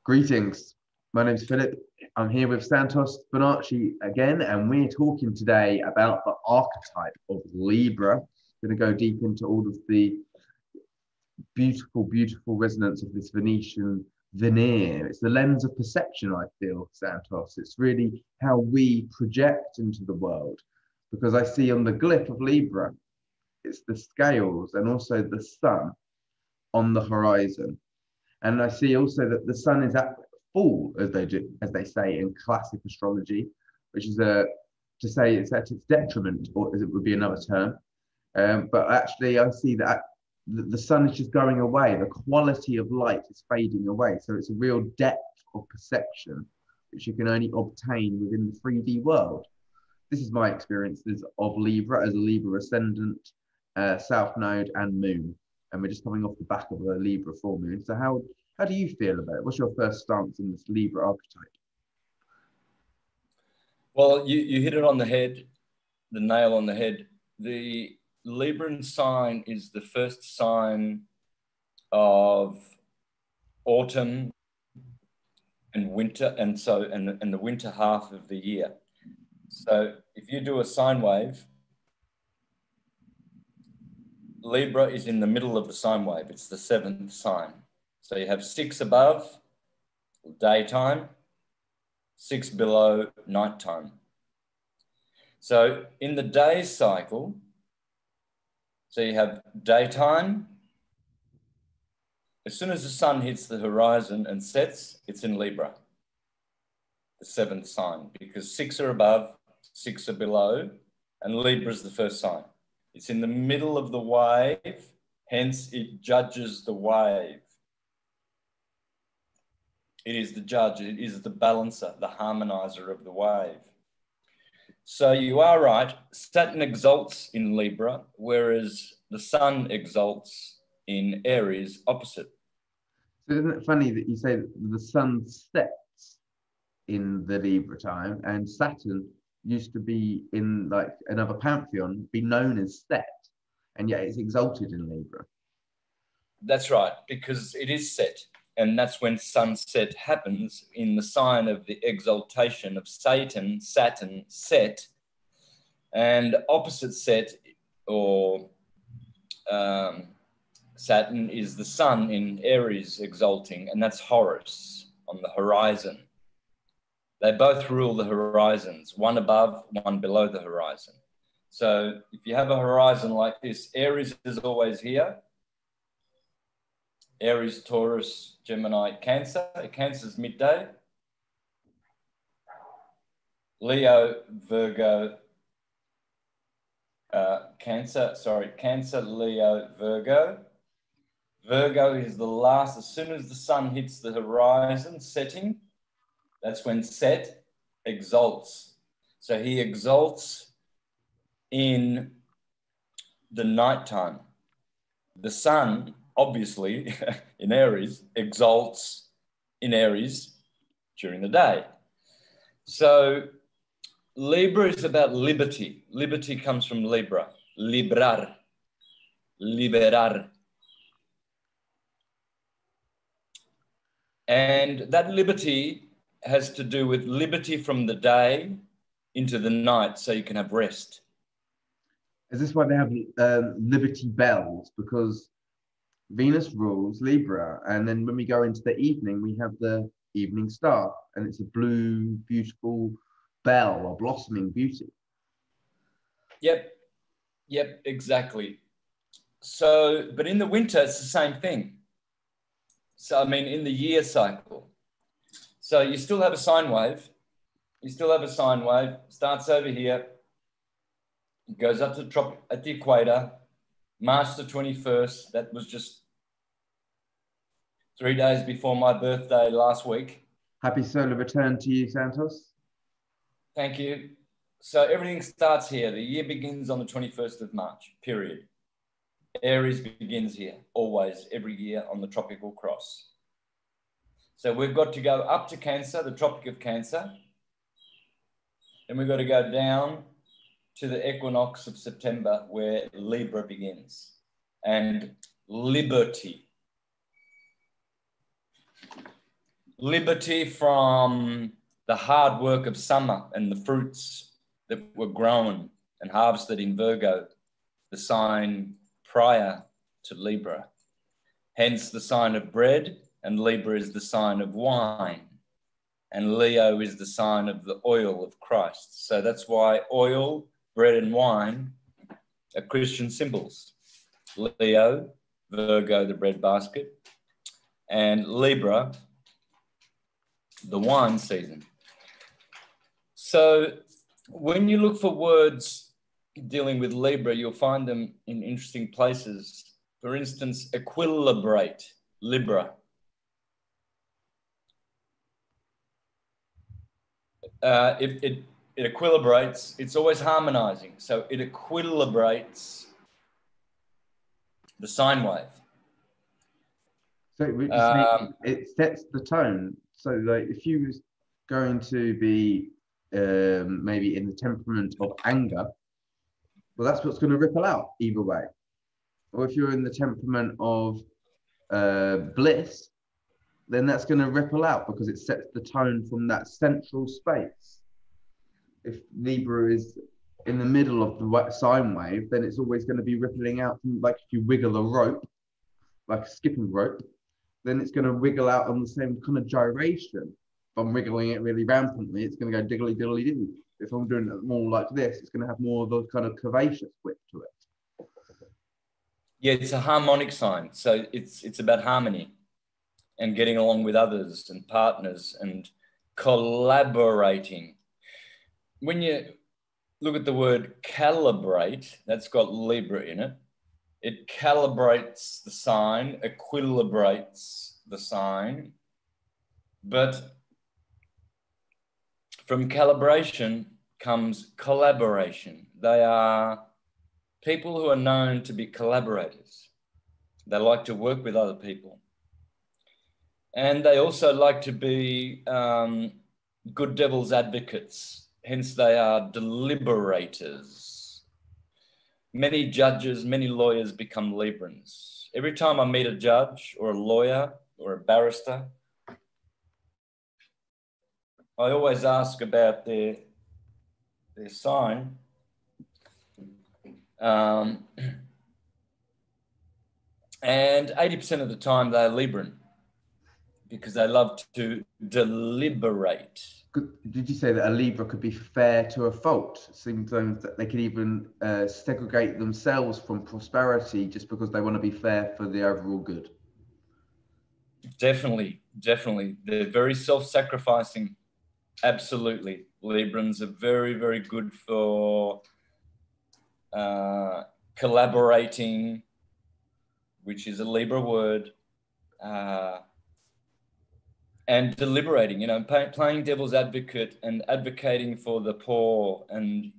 Greetings. My name is Philip. I'm here with Santos, Bonacci again, and we're talking today about the archetype of Libra. We're going to go deep into all of the beautiful, beautiful resonance of this Venetian veneer. It's the lens of perception, I feel, Santos. It's really how we project into the world, because I see on the glyph of Libra, it's the scales and also the sun on the horizon. And I see also that the sun is at full, as they say in classic astrology, which is to say it's at its detriment, or as it would be another term. But actually, I see that the sun is just going away. The quality of light is fading away. So it's a real depth of perception, which you can only obtain within the 3D world. This is my experiences of Libra as a Libra ascendant, South Node, and Moon. And we're just coming off the back of a Libra full moon. So how do you feel about it? What's your first stance in this Libra archetype? Well, you hit it on the head, the nail on the head. The Libran sign is the first sign of autumn and winter, and the winter half of the year. So if you do a sine wave, Libra is in the middle of the sine wave. It's the 7th sign. So you have 6 above, daytime, 6 below, nighttime. So in the day cycle, so you have daytime. As soon as the sun hits the horizon and sets, it's in Libra, the 7th sign, because 6 are above, 6 are below, and Libra is the first sign. It's in the middle of the wave, hence it judges the wave. It is the judge, it is the balancer, the harmonizer of the wave. So you are right, Saturn exalts in Libra, whereas the sun exalts in Aries opposite. So isn't it funny that you say that the sun sets in the Libra time, and Saturn used to be in like another pantheon, be known as Set, and yet it's exalted in Libra. That's right, because it is set, and that's when sunset happens in the sign of the exaltation of Saturn, Set, and opposite Set or Saturn is the sun in Aries exalting, and that's Horus on the horizon. They both rule the horizons, one above, one below the horizon. So if you have a horizon like this, Aries is always here. Aries, Taurus, Gemini, Cancer. Cancer's midday. Leo, Virgo, Cancer, Leo, Virgo. Virgo is the last, as soon as the sun hits the horizon setting, that's when Set exalts. So he exalts in the nighttime. The sun, obviously, in Aries, exalts in Aries during the day. So Libra is about liberty. Liberty comes from Libra, librar, liberar. And that liberty has to do with liberty from the day into the night, so you can have rest. Is this why they have Liberty Bells? Because Venus rules Libra, and then when we go into the evening, we have the evening star, and it's a blue, beautiful bell or blossoming beauty. Yep, exactly. So, but in the winter, it's the same thing. So, I mean, in the year cycle. So you still have a sine wave. Starts over here. It goes up to the tropic at the equator. March the 21st. That was just 3 days before my birthday last week. Happy solar return to you, Santos. Thank you. So everything starts here. The year begins on the 21st of March, period. Aries begins here, always, every year on the tropical cross. So we've got to go up to Cancer, the Tropic of Cancer. Then we've got to go down to the equinox of September, where Libra begins. And liberty. liberty from the hard work of summer and the fruits that were grown and harvested in Virgo, the sign prior to Libra. Hence the sign of bread, and Libra is the sign of wine. And Leo is the sign of the oil of Christ. So that's why oil, bread and wine are Christian symbols. Leo, Virgo, the bread basket, and Libra, the wine season. So when you look for words dealing with Libra, you'll find them in interesting places. For instance, equilibrate, Libra. It equilibrates, it's always harmonizing. So it equilibrates the sine wave. So it sets the tone. So like if you was going to be maybe in the temperament of anger, well, that's what's going to ripple out either way. Or if you're in the temperament of bliss, then that's going to ripple out because it sets the tone from that central space. If Libra is in the middle of the sine wave, then it's always going to be rippling out from, like if you wiggle a rope, like a skipping rope, then it's going to wiggle out on the same kind of gyration. If I'm wiggling it really rampantly, it's going to go diggly diddly doo. If I'm doing it more like this, it's going to have more of a kind of curvaceous whip to it. Yeah, it's a harmonic sign. So it's about harmony and getting along with others and partners and collaborating. When you look at the word calibrate, that's got Libra in it. It calibrates the sign, equilibrates the sign. But from calibration comes collaboration. They are people who are known to be collaborators. They like to work with other people. And they also like to be good devil's advocates. Hence, they are deliberators. Many judges, many lawyers become Librans. Every time I meet a judge or a lawyer or a barrister, I always ask about their sign. And 80% of the time they're Libran because they love to deliberate. Did you say that a Libra could be fair to a fault? Sometimes that they could even segregate themselves from prosperity just because they want to be fair for the overall good. Definitely, definitely. They're very self-sacrificing. Absolutely. Librans are very, very good for collaborating, which is a Libra word, and deliberating, you know, playing devil's advocate and advocating for the poor and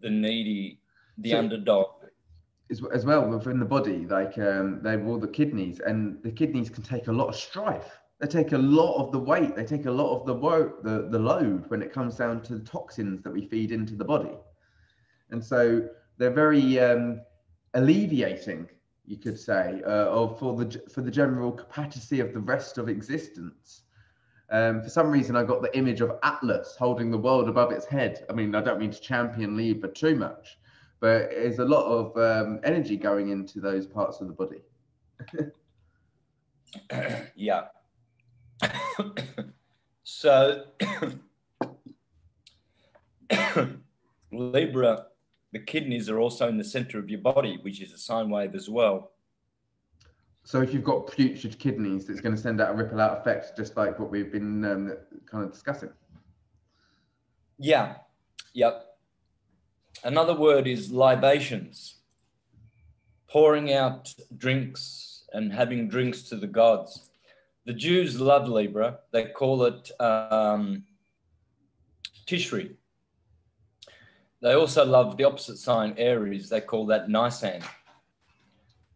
the needy, the underdog. As well within the body, like they have all the kidneys, and the kidneys can take a lot of strife. They take a lot of the weight. They take a lot of the load when it comes down to the toxins that we feed into the body. And so they're very alleviating, you could say, for the general capacity of the rest of existence. For some reason, I got the image of Atlas holding the world above its head. I mean, I don't mean to champion Libra too much, but there's a lot of energy going into those parts of the body. Yeah. So Libra, the kidneys are also in the center of your body, which is a sine wave as well. So if you've got putrid kidneys, it's going to send out a ripple out effect, just like what we've been kind of discussing. Yeah. Yep. Another word is libations. Pouring out drinks and having drinks to the gods. The Jews love Libra. They call it Tishri. They also love the opposite sign, Aries. They call that Nisan.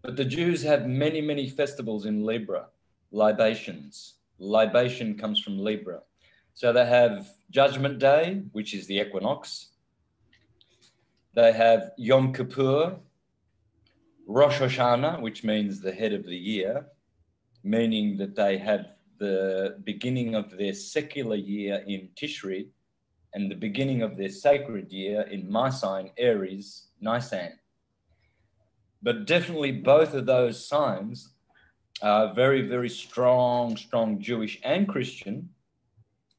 But the Jews have many, many festivals in Libra, libations. Libation comes from Libra. So they have Judgment Day, which is the equinox. They have Yom Kippur, Rosh Hashanah, which means the head of the year, meaning that they have the beginning of their secular year in Tishri and the beginning of their sacred year in my sign, Aries, Nisan. But definitely both of those signs are very, very strong Jewish and Christian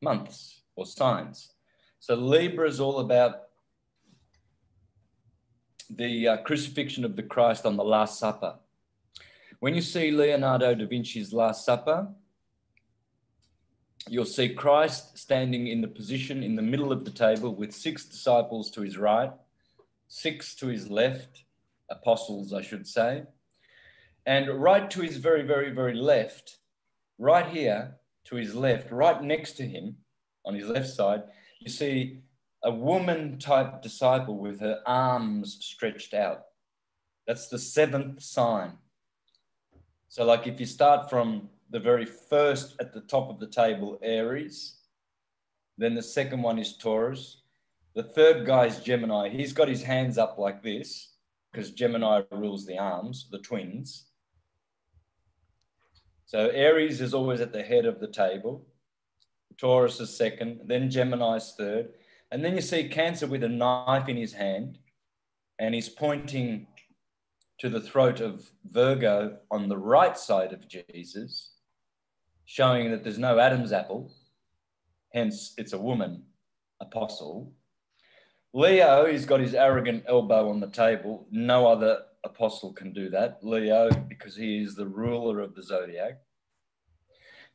months or signs. So Libra is all about the crucifixion of the Christ on the Last Supper. When you see Leonardo da Vinci's Last Supper, you'll see Christ standing in the position in the middle of the table with 6 disciples to his right, 6 to his left, apostles, I should say. And right to his very, very, very left, right here to his left, right next to him on his left side, you see a woman type disciple with her arms stretched out. That's the 7th sign. So like if you start from the very first at the top of the table, Aries, then the second one is Taurus. The third guy is Gemini. He's got his hands up like this because Gemini rules the arms, the twins. So Aries is always at the head of the table. Taurus is second, then Gemini is third. And then you see Cancer with a knife in his hand and he's pointing to the throat of Virgo on the right side of Jesus, showing that there's no Adam's apple, hence it's a woman apostle. Leo, he's got his arrogant elbow on the table. No other apostle can do that. Leo, because he is the ruler of the zodiac.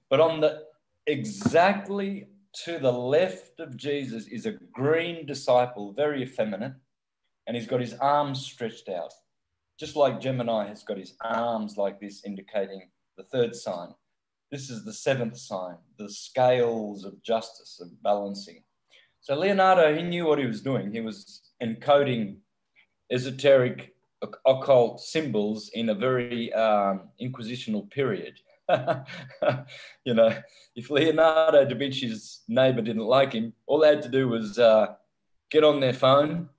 But on the exactly to the left of Jesus is a green disciple, very effeminate, and he's got his arms stretched out, just like Gemini has got his arms like this, indicating the 3rd sign. This is the 7th sign, the scales of justice, of balancing. So Leonardo, he knew what he was doing. He was encoding esoteric occult symbols in a very inquisitional period. You know, if Leonardo da Vinci's neighbor didn't like him, all they had to do was get on their phone,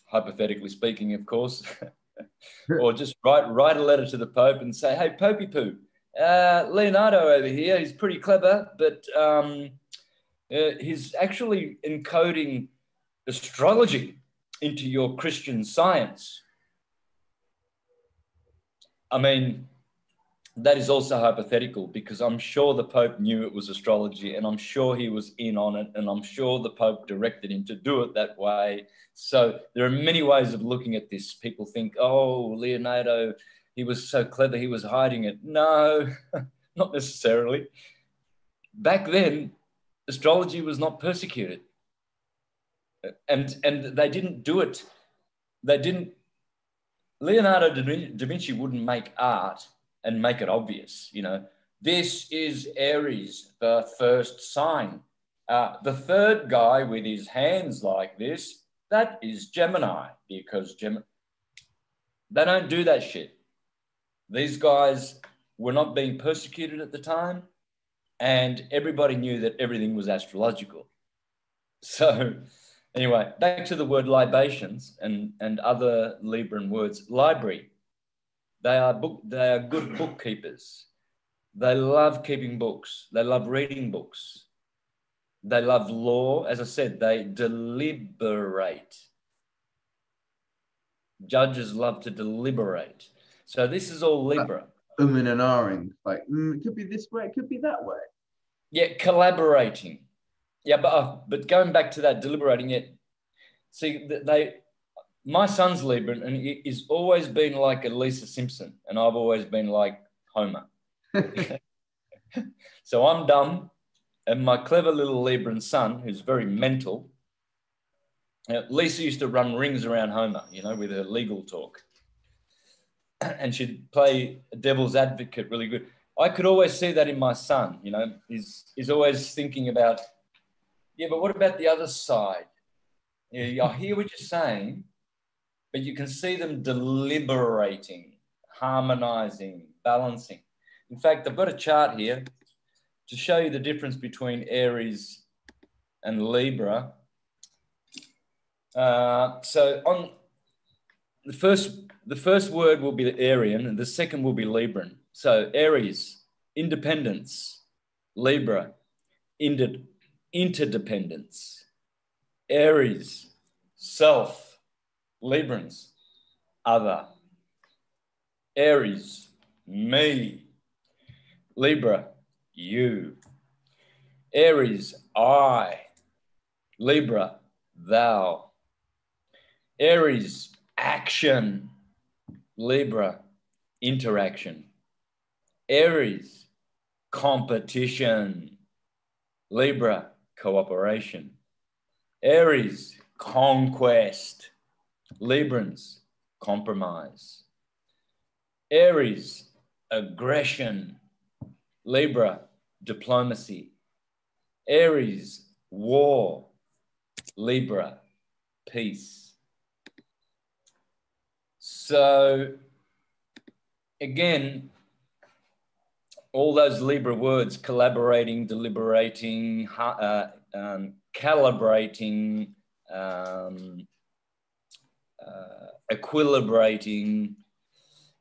hypothetically speaking, of course, or just write a letter to the Pope and say, hey, Popey Poo, Leonardo over here, he's pretty clever, but he's actually encoding astrology into your Christian science. I mean, that is also hypothetical because I'm sure the Pope knew it was astrology and I'm sure he was in on it and I'm sure the Pope directed him to do it that way. So there are many ways of looking at this. People think, oh, Leonardo, he was so clever, he was hiding it. No, not necessarily. Back then, astrology was not persecuted. And they didn't do it. Leonardo da Vinci wouldn't make art and make it obvious, you know. This is Aries, the 1st sign. The 3rd guy with his hands like this, that is Gemini, because they don't do that shit. These guys were not being persecuted at the time, and everybody knew that everything was astrological. So anyway, back to the word libations and other Libran words. Library. They are good bookkeepers. They love keeping books. They love reading books. They love law. As I said, they deliberate. Judges love to deliberate. So this is all Libra. And ahhing, like, it could be this way, it could be that way. Yeah, collaborating. Yeah, but going back to that deliberating, see, my son's Libra, and he's always been like a Lisa Simpson, and I've always been like Homer. So I'm dumb, and my clever little Libran son, who's very mental, Lisa used to run rings around Homer, you know, with her legal talk. And she'd play devil's advocate really good. I could always see that in my son, you know. He's always thinking about, yeah, but what about the other side? Yeah, I hear what you're saying, but you can see them deliberating, harmonizing, balancing. In fact, I've got a chart here to show you the difference between Aries and Libra. So on the first word will be Aryan and the second will be Libran. So Aries, Independence, Libra. Interdependence, Aries. Self, Librans. Other, Aries. Me, Libra. You, Aries. I, Libra. Thou, Aries. Action, Libra. Interaction, Aries. Competition, Libra. Cooperation, Aries. Conquest, Librans. Compromise, Aries. Aggression, Libra. Diplomacy, Aries. War, Libra. Peace. So again, all those Libra words: collaborating, deliberating, calibrating, equilibrating.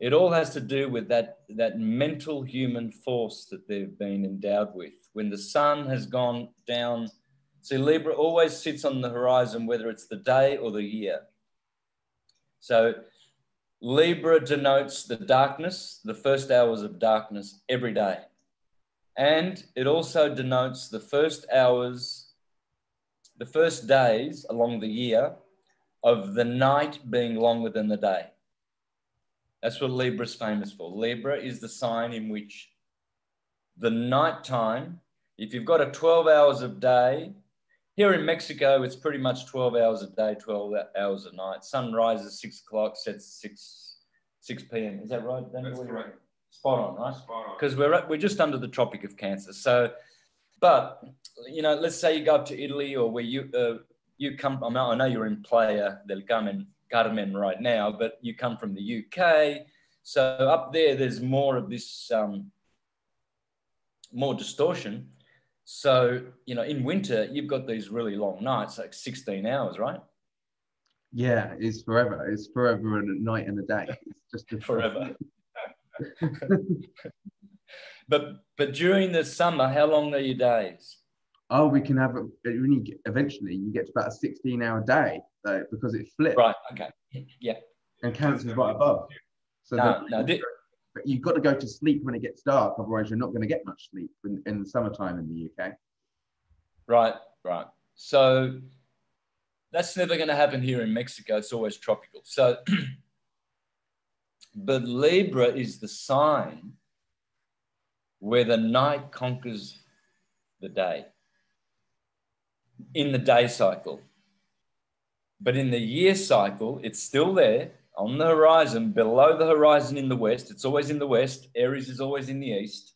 It all has to do with that mental human force that they've been endowed with. When the sun has gone down, see, Libra always sits on the horizon, whether it's the day or the year. So Libra denotes the darkness, the first hours of darkness every day. And it also denotes the first hours, the first days along the year of the night being longer than the day. That's what Libra's famous for. Libra is the sign in which the nighttime, if you've got a 12 hours of day, here in Mexico, it's pretty much 12 hours a day, 12 hours a night. Sun rises 6 o'clock, sets 6 p.m. Is that right, Daniel? That's correct. Spot on, right? Spot on. Because we're just under the Tropic of Cancer. So, but, you know, let's say you go up to Italy or where you come, I know you're in Playa del Carmen right now, but you come from the UK. So up there's more of this, more distortion. So, you know, in winter, you've got these really long nights, like 16 hours, right? Yeah, it's forever. It's forever and a night and a day. It's just forever. But during the summer, how long are your days? Oh, we can have eventually you get to about a 16-hour day because it flips. Right. Okay. Yeah. And Cancer's right above. So but you've got to go to sleep when it gets dark, otherwise you're not going to get much sleep in the summertime in the UK. Right. Right. So that's never going to happen here in Mexico. It's always tropical. So, but Libra is the sign where the night conquers the day in the day cycle. But in the year cycle, it's still there on the horizon, below the horizon in the west. It's always in the west. Aries is always in the east.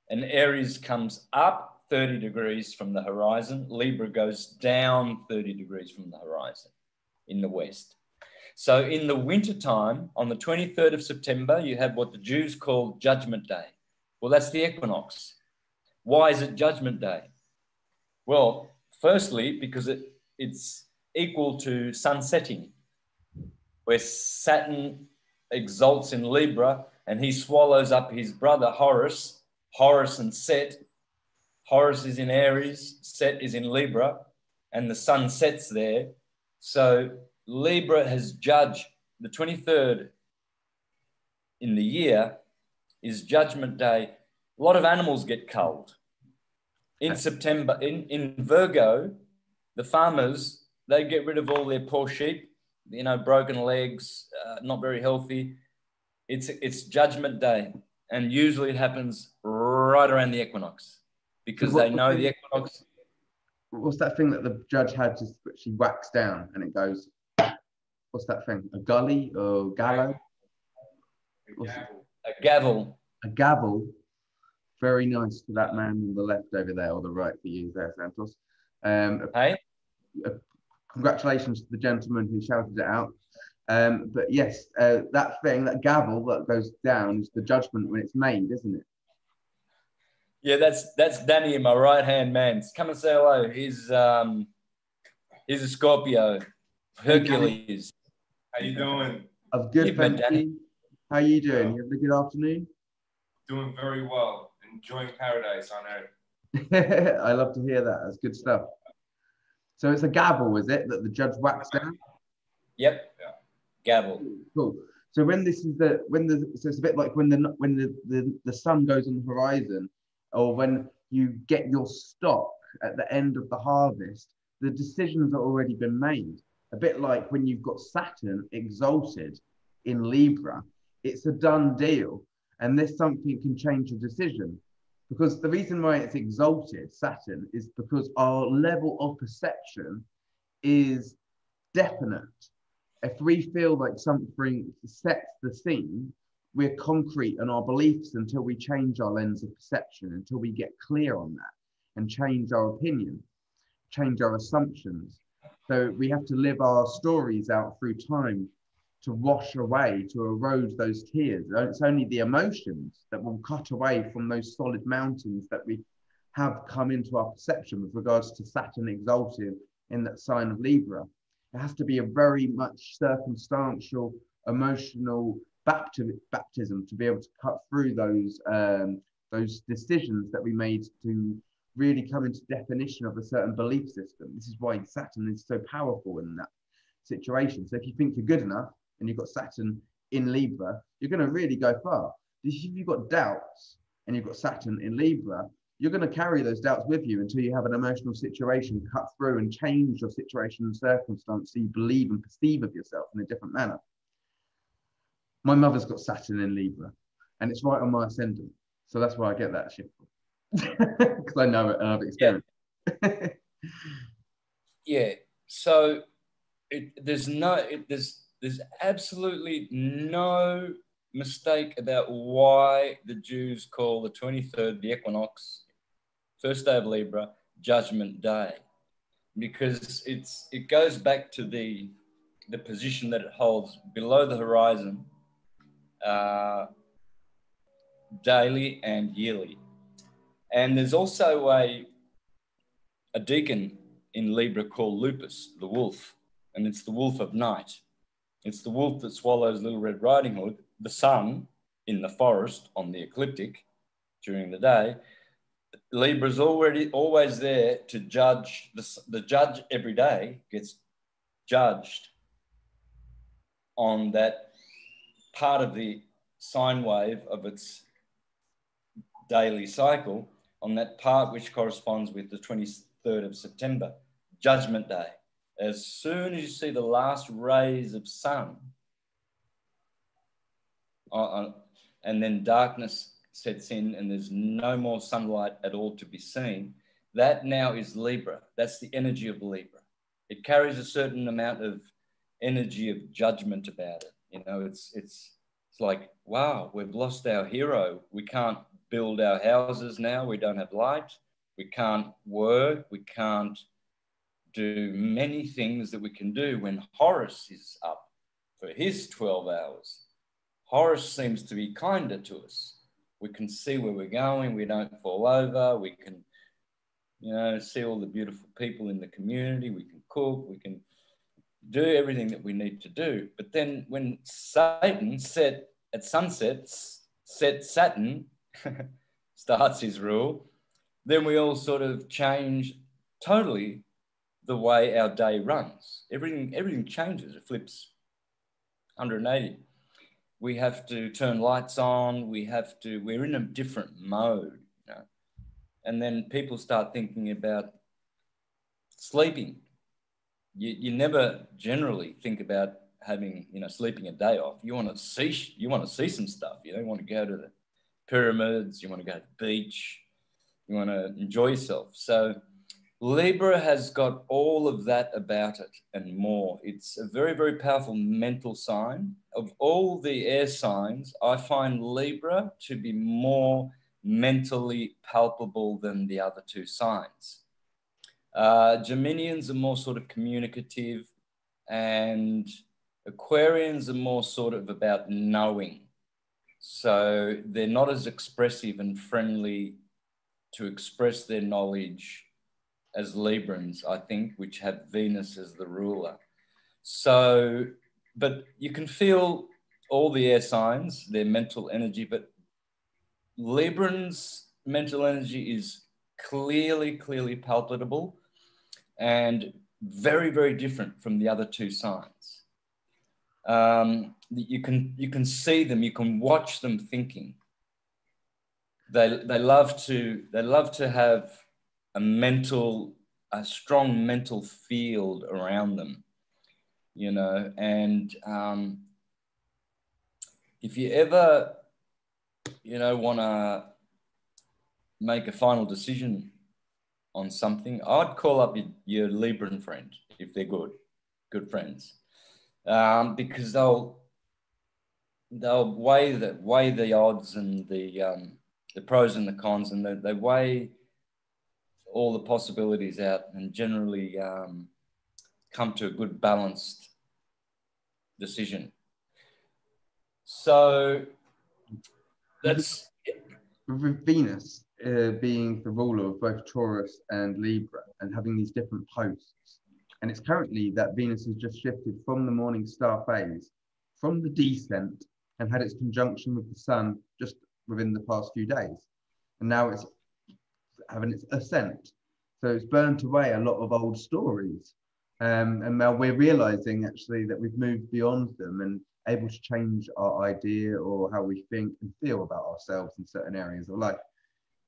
And Aries comes up 30 degrees from the horizon. Libra goes down 30 degrees from the horizon in the west. So in the wintertime, on the 23rd of September, you have what the Jews call Judgment Day. Well, that's the equinox. Why is it Judgment Day? Well, firstly, because it's equal to sun setting, where Saturn exalts in Libra and he swallows up his brother Horus and Set. Horus is in Aries, Set is in Libra, and the sun sets there. So Libra has judged the 23rd in the year is Judgment Day. A lot of animals get culled. In September, in Virgo, the farmers, they get rid of all their poor sheep, you know, broken legs, not very healthy. It's Judgment Day. And usually it happens right around the equinox because they know the equinox. What's that thing that the judge had to she whacks down and it goes, what's that thing? A gully or gallow? A gavel. A gavel. Very nice to that man on the left over there, or the right for you there, Santos. Hey? Congratulations to the gentleman who shouted it out. But yes, that thing, that gavel that goes down is the judgment when it's made, isn't it? Yeah, that's Danny, my right-hand man. Come and say hello. He's a Scorpio, Hercules. How you doing? Of good, thank you. How are you doing? You having a good afternoon? Doing very well. Enjoying paradise on earth. I love to hear that. That's good stuff. So it's a gavel, is it, that the judge whacks down? Yep. Yeah. Gavel. Cool. So when this is so it's a bit like when the sun goes on the horizon, or when you get your stock at the end of the harvest, the decisions are already been made. A bit like when you've got Saturn exalted in Libra, it's a done deal, and this something can change your decision. Because the reason why it's exalted, Saturn, is because our level of perception is definite. If we feel like something sets the scene, we're concrete in our beliefs until we change our lens of perception, until we get clear on that and change our opinion, change our assumptions. So we have to live our stories out through time to wash away, to erode those tears. It's only the emotions that will cut away from those solid mountains that we have come into our perception with regards to Saturn exalted in that sign of Libra. It has to be a very much circumstantial, emotional baptism to be able to cut through those decisions that we made to really come into definition of a certain belief system. This is why Saturn is so powerful in that situation. So if you think you're good enough and you've got Saturn in Libra, you're going to really go far. If you've got doubts and you've got Saturn in Libra, you're going to carry those doubts with you until you have an emotional situation cut through and change your situation and circumstance so you believe and perceive of yourself in a different manner. My mother's got Saturn in Libra, and it's right on my ascendant. So that's why I get that shit. Because I know it and I've experienced it. Yeah. So there's absolutely no mistake about why the Jews call the 23rd, the equinox, first day of Libra, Judgment Day, because it goes back to the position that it holds below the horizon, daily and yearly. And there's also a deacon in Libra called Lupus, the wolf, and it's the wolf of night. It's the wolf that swallows Little Red Riding Hood, the sun in the forest on the ecliptic during the day. Libra's always there to judge. The judge every day gets judged on that part of the sine wave of its daily cycle, on that part which corresponds with the 23rd of September, Judgment Day. As soon as you see the last rays of sun, and then darkness sets in and there's no more sunlight at all to be seen, that now is Libra. That's the energy of Libra. It carries a certain amount of energy of judgment about it. You know, it's like, wow, we've lost our hero. We can't build our houses now. We don't have light. We can't work. We can't do many things that we can do when Horus is up for his 12 hours. Horus seems to be kinder to us. We can see where we're going. We don't fall over. We can, see all the beautiful people in the community. We can cook. We can do everything that we need to do. But then when Satan set at sunset, Saturn starts his rule, then we all sort of change totally the way our day runs. Everything changes. It flips 180. We have to turn lights on. We're in a different mode, And then people start thinking about sleeping. You never generally think about having, sleeping a day off. You want to see some stuff. You want to go to the pyramids. You want to go to the beach. You want to enjoy yourself. So Libra has got all of that about it and more. It's a very, very powerful mental sign. Of all the air signs, I find Libra to be more mentally palpable than the other two signs. Geminians are more sort of communicative, and Aquarians are more sort of about knowing. So they're not as expressive and friendly to express their knowledge as Librans, I think, which have Venus as the ruler. So, but you can feel all the air signs, their mental energy, but Librans' mental energy is clearly palpable and very, very different from the other two signs. You can see them, you can watch them thinking. They love to have a strong mental field around them, you know. And if you ever, you know, want to make a final decision on something, I'd call up your Libran friend if they're good friends, because they'll weigh the odds and the pros and the cons, and they weigh all the possibilities out and generally come to a good balanced decision. So that's with Venus being the ruler of both Taurus and Libra and having these different posts. And it's currently that Venus has just shifted from the morning star phase, from the descent, and had its conjunction with the sun just within the past few days. And now it's having its ascent. So it's burnt away a lot of old stories. And now we're realizing actually that we've moved beyond them and able to change our idea or how we think and feel about ourselves in certain areas of life.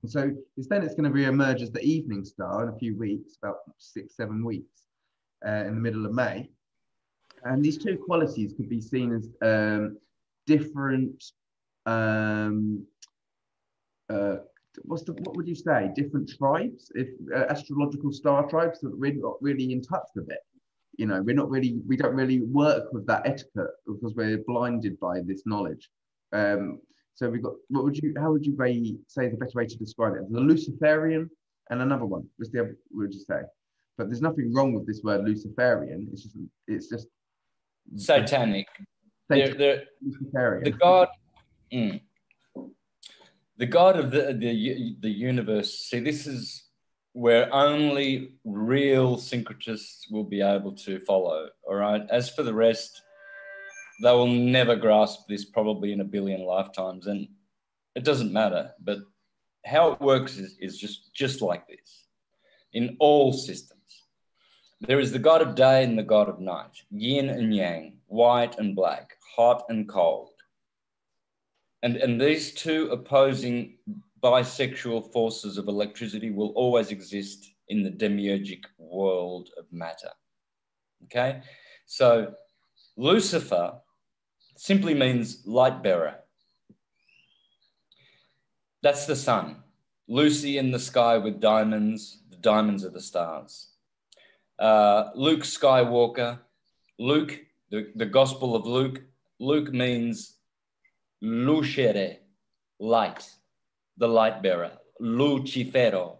And so it's going to re-emerge as the evening star in a few weeks, about 6-7 weeks, in the middle of May. And these two qualities could be seen as different, what would you say? Different tribes, if astrological star tribes that we're not really in touch with it. You know, we don't really work with that etiquette because we're blinded by this knowledge. So we've got, how would you say the better way to describe it? The Luciferian and another one. What's the other, what would you say? But there's nothing wrong with this word Luciferian. It's just satanic. Luciferian. The god. The God of the universe. See, this is where only real syncretists will be able to follow. All right. As for the rest, they will never grasp this probably in a billion lifetimes, and it doesn't matter. But how it works is just like this in all systems. There is the God of day and the God of night, yin and yang, white and black, hot and cold. And these two opposing bisexual forces of electricity will always exist in the demiurgic world of matter. Okay? So Lucifer simply means light bearer. That's the sun. Lucy in the sky with diamonds, the diamonds are the stars. Luke Skywalker, Luke, the Gospel of Luke, Luke means lucere, light, the light bearer. Lucifero,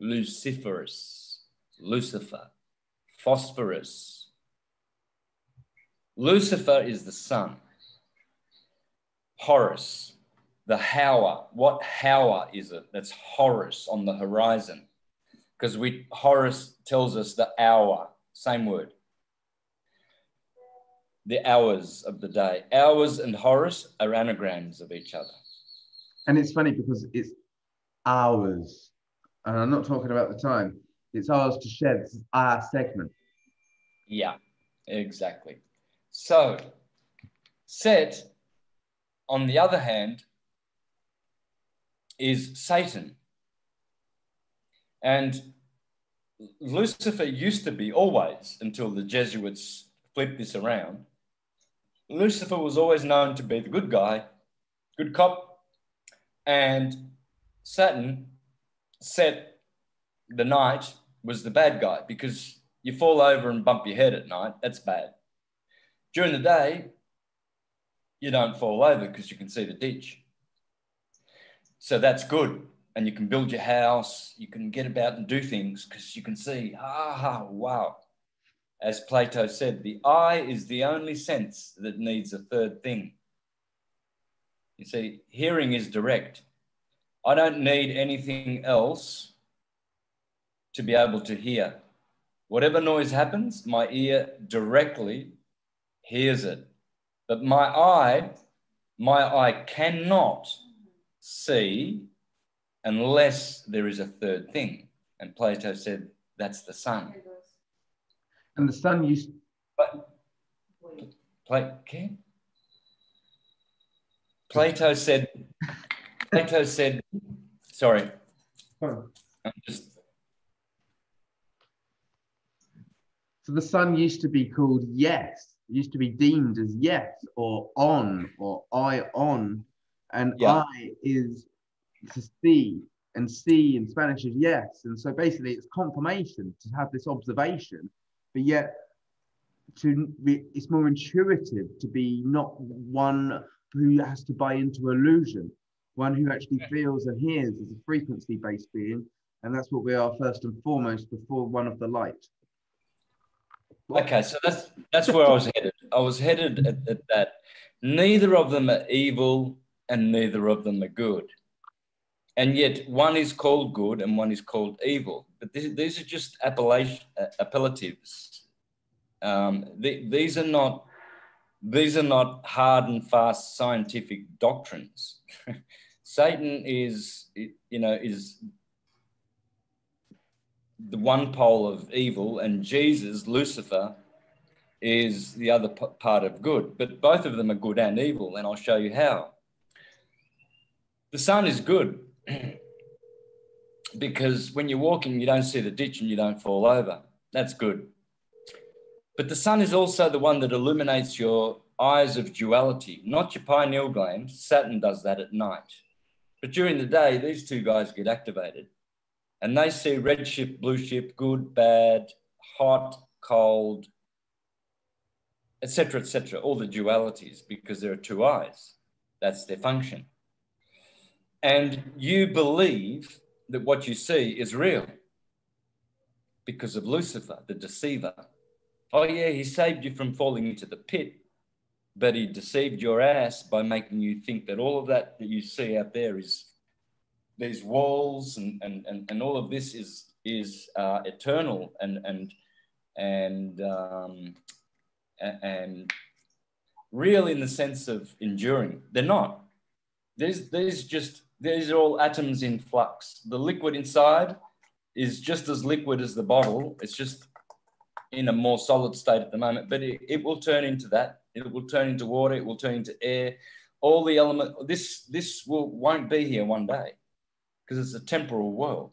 Luciferus, Lucifer, phosphorus. Lucifer is the sun. Horus, the hour. What hour is it? That's Horus on the horizon. Because Horus tells us the hour, same word. The hours of the day. Hours and Horus are anagrams of each other. And it's funny because it's hours. And I'm not talking about the time. It's ours to shed. This is our segment. Yeah, exactly. So, Set, on the other hand, is Satan. And Lucifer used to be always, until the Jesuits flipped this around, Lucifer was always known to be the good guy, good cop, and Saturn, Set, the night, was the bad guy because you fall over and bump your head at night, that's bad. During the day, you don't fall over because you can see the ditch. So that's good. And you can build your house, you can get about and do things because you can see, wow. As Plato said, the eye is the only sense that needs a third thing. You see, hearing is direct. I don't need anything else to be able to hear. Whatever noise happens, my ear directly hears it. But my eye cannot see unless there is a third thing. And Plato said that's the sun. And the sun used. Plato said, sorry. So the sun used to be called yes, used to be deemed as yes, or on, or I on, and Yeah. I is to see, and see in Spanish is yes. And so basically it's confirmation to have this observation, but yet it's more intuitive to be not one who has to buy into illusion, one who actually feels and hears as a frequency-based being, and that's what we are first and foremost before one of the light. Okay, so that's where I was headed. I was headed at that. Neither of them are evil and neither of them are good. And yet one is called good and one is called evil. But these are just appellatives. These are not hard and fast scientific doctrines. Satan is the one pole of evil, and Jesus, Lucifer, is the other part of good. But both of them are good and evil, and I'll show you how. The sun is good because when you're walking, you don't see the ditch and you don't fall over. That's good. But the sun is also the one that illuminates your eyes of duality, not your pineal gland. Saturn does that at night. But during the day, these two guys get activated and they see red shift, blue shift, good, bad, hot, cold, etc., all the dualities, because there are two eyes. That's their function. And you believe that what you see is real because of Lucifer, the deceiver. Oh yeah, he saved you from falling into the pit, but he deceived your ass by making you think that all of that you see out there is these walls and all of this is eternal and real in the sense of enduring. They're not. These are all atoms in flux. The liquid inside is just as liquid as the bottle. It's just in a more solid state at the moment, but it will turn into that. It will turn into water. It will turn into air. All the elements. This won't be here one day because it's a temporal world.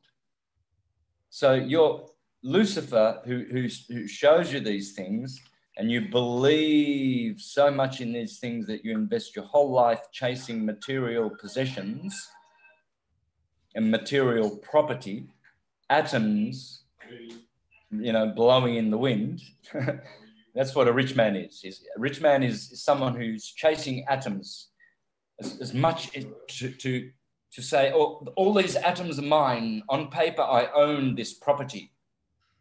So you're Lucifer, who shows you these things, and you believe so much in these things that you invest your whole life chasing material possessions and material property, atoms, blowing in the wind. That's what a rich man is. A rich man is someone who's chasing atoms as much to say, oh, all these atoms are mine. On paper, I own this property.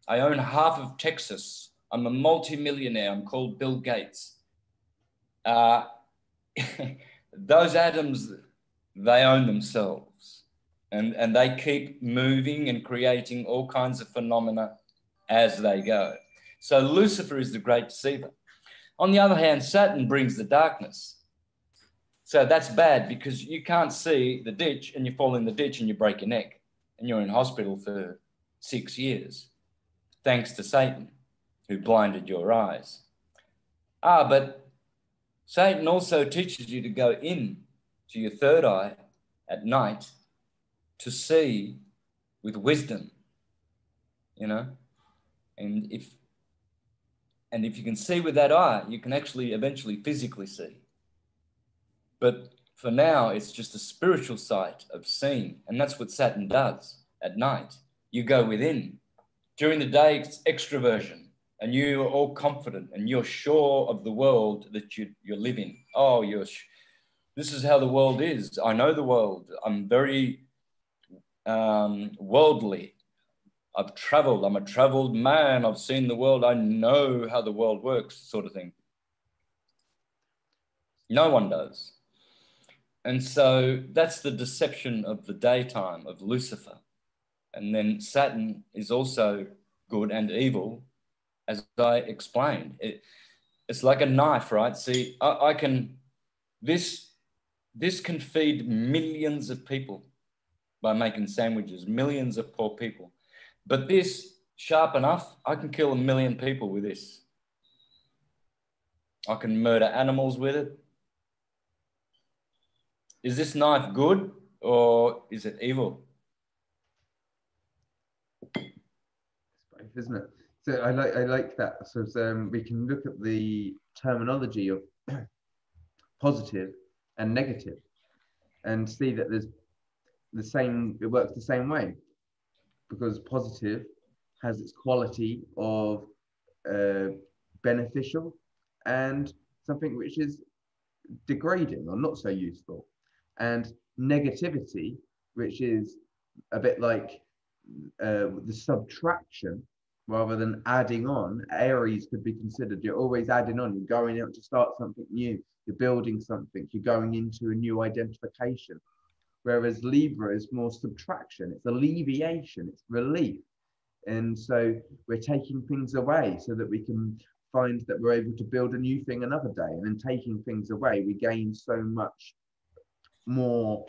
I own half of Texas. I'm a multi-millionaire. I'm called Bill Gates. Those atoms, they own themselves. And they keep moving and creating all kinds of phenomena as they go. So Lucifer is the great deceiver. On the other hand, Saturn brings the darkness. So that's bad because you can't see the ditch and you fall in the ditch and you break your neck and you're in hospital for 6 years, thanks to Satan, who blinded your eyes. But Satan also teaches you to go in to your third eye at night to see with wisdom, and if you can see with that eye, you can actually eventually physically see. But for now, it's just a spiritual sight of seeing, and that's what Saturn does at night. You go within. During the day, it's extroversion, and you are all confident, and you're sure of the world that you're living. Oh, this is how the world is. I know the world. I'm very worldly. I've traveled. I'm a traveled man. I've seen the world. I know how the world works, sort of thing. No one does. And so that's the deception of the daytime of Lucifer. And then Saturn is also good and evil, as I explained. It's like a knife, right? See, I can, this can feed millions of people by making sandwiches, millions of poor people. But this, sharp enough, I can kill 1 million people with this. I can murder animals with it. Is this knife good or is it evil? It's both, isn't it? So I like that. So we can look at the terminology of positive and negative and see that there's the same, it works the same way, because positive has its quality of beneficial and something which is degrading or not so useful, and negativity, which is a bit like the subtraction rather than adding on. Aries could be considered, you're always adding on, you're going out to start something new, you're building something, you're going into a new identification. Whereas Libra is more subtraction, it's alleviation, it's relief. And so we're taking things away so that we can find that we're able to build a new thing another day. And then taking things away, we gain so much more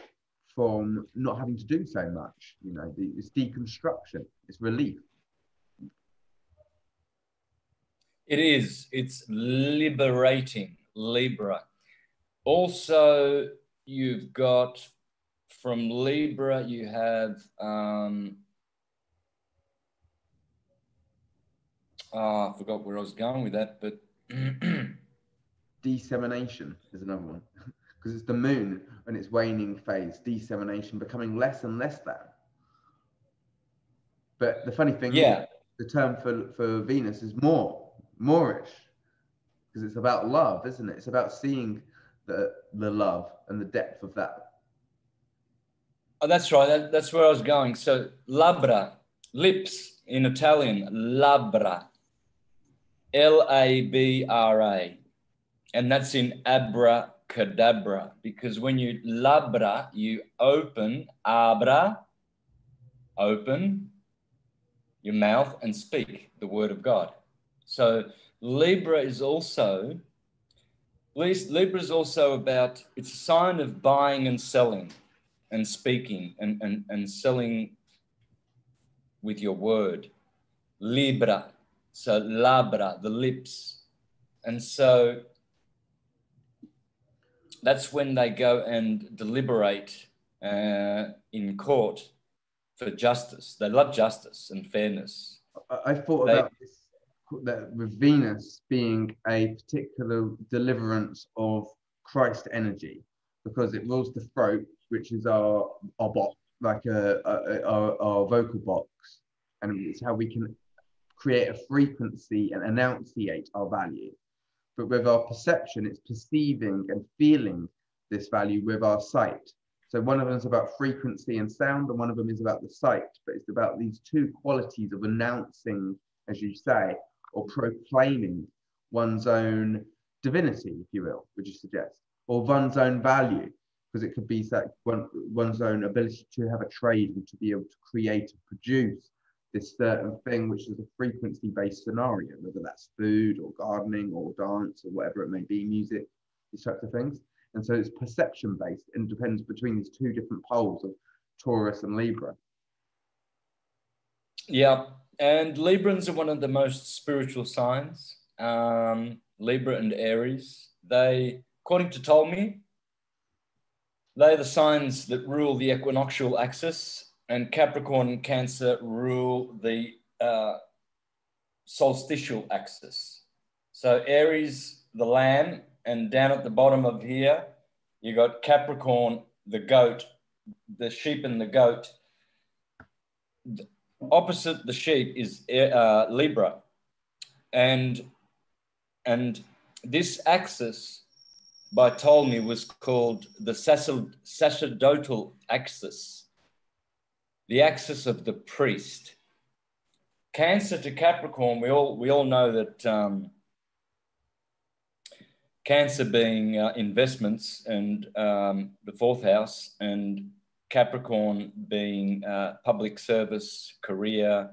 from not having to do so much. You know, it's deconstruction, it's relief. It is. It's liberating, Libra. Also, you've got from Libra, you have I forgot where I was going with that, but Dissemination is another one, because it's the moon and its waning phase. Dissemination, becoming less and less that. But the funny thing is, the term for Venus is moreish, because it's about love, isn't it? It's about seeing the love and the depth of that. Oh, that's right. That's where I was going. So labra, lips in Italian, labra, Labra, and that's in abracadabra, because when you labra, you open, abra, open your mouth and speak the word of God. So Libra is also about, it's a sign of buying and selling and speaking and selling with your word. Libra, so labra, the lips. And so that's when they go and deliberate in court for justice. They love justice and fairness. I thought about this, that with Venus being a particular deliverance of Christ energy, because it rules the throat, which is our box, like our vocal box, and it's how we can create a frequency and enunciate our value. But with our perception, it's perceiving and feeling this value with our sight. So one of them is about frequency and sound, and one of them is about the sight. But it's about these two qualities of announcing, as you say, or proclaiming one's own divinity, if you will, would you suggest, or one's own value, because it could be one's own ability to have a trade and to be able to create and produce this certain thing, which is a frequency-based scenario, whether that's food or gardening or dance or whatever it may be, music, these types of things. And so it's perception-based and depends between these two different poles of Taurus and Libra. Yeah, and Librans are one of the most spiritual signs. Libra and Aries, they, according to Ptolemy, they're the signs that rule the equinoctial axis, and Capricorn and Cancer rule the solstitial axis. So Aries, the lamb, and down at the bottom of here, you got Capricorn, the goat, the sheep and the goat. Opposite the sheep is Libra. And this axis by Ptolemy was called the sacerdotal axis, the axis of the priest. Cancer to Capricorn, we all know that Cancer being investments and the fourth house, and Capricorn being public service, career,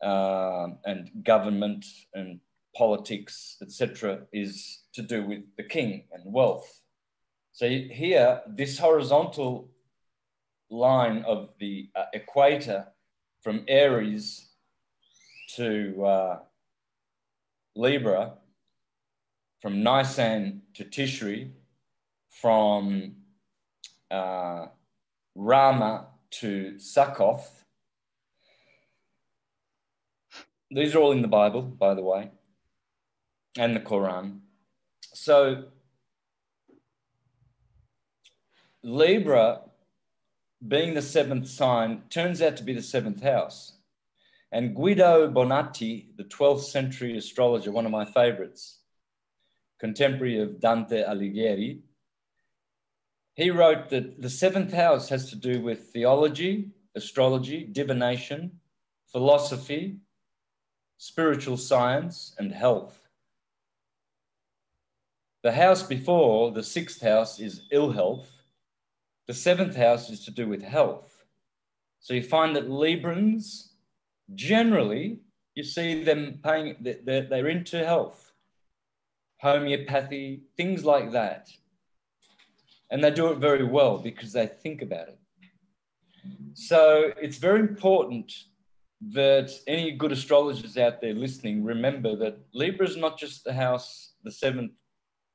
and government, and politics, etc., is to do with the king and wealth. So here, this horizontal line of the equator from Aries to Libra, from Nisan to Tishri, from Rama to Succoth. These are all in the Bible, by the way, and the Quran. So Libra, being the seventh sign, turns out to be the seventh house. And Guido Bonacci, the 12th century astrologer, one of my favorites, contemporary of Dante Alighieri, he wrote that the seventh house has to do with theology, astrology, divination, philosophy, spiritual science, and health. The house before, the sixth house, is ill health. The seventh house is to do with health. So you find that Librans, generally, you see them paying, they're into health, homeopathy, things like that. And they do it very well because they think about it. So it's very important that any good astrologers out there listening remember that Libra is not just the house, the seventh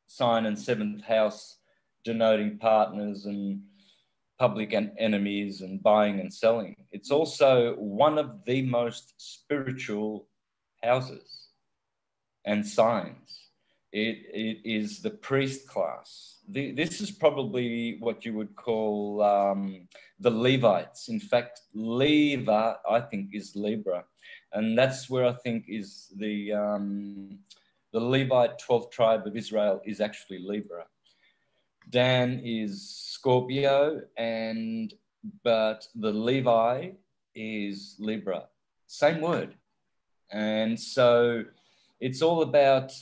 sign and seventh house denoting partners and public enemies and buying and selling. It's also one of the most spiritual houses and signs. It is the priest class. This is probably what you would call the Levites. In fact, Leva, I think, is Libra. And that's where I think is the Levite 12th tribe of Israel is actually Libra. Dan is Scorpio, but the Levi is Libra. Same word. And so it's all about,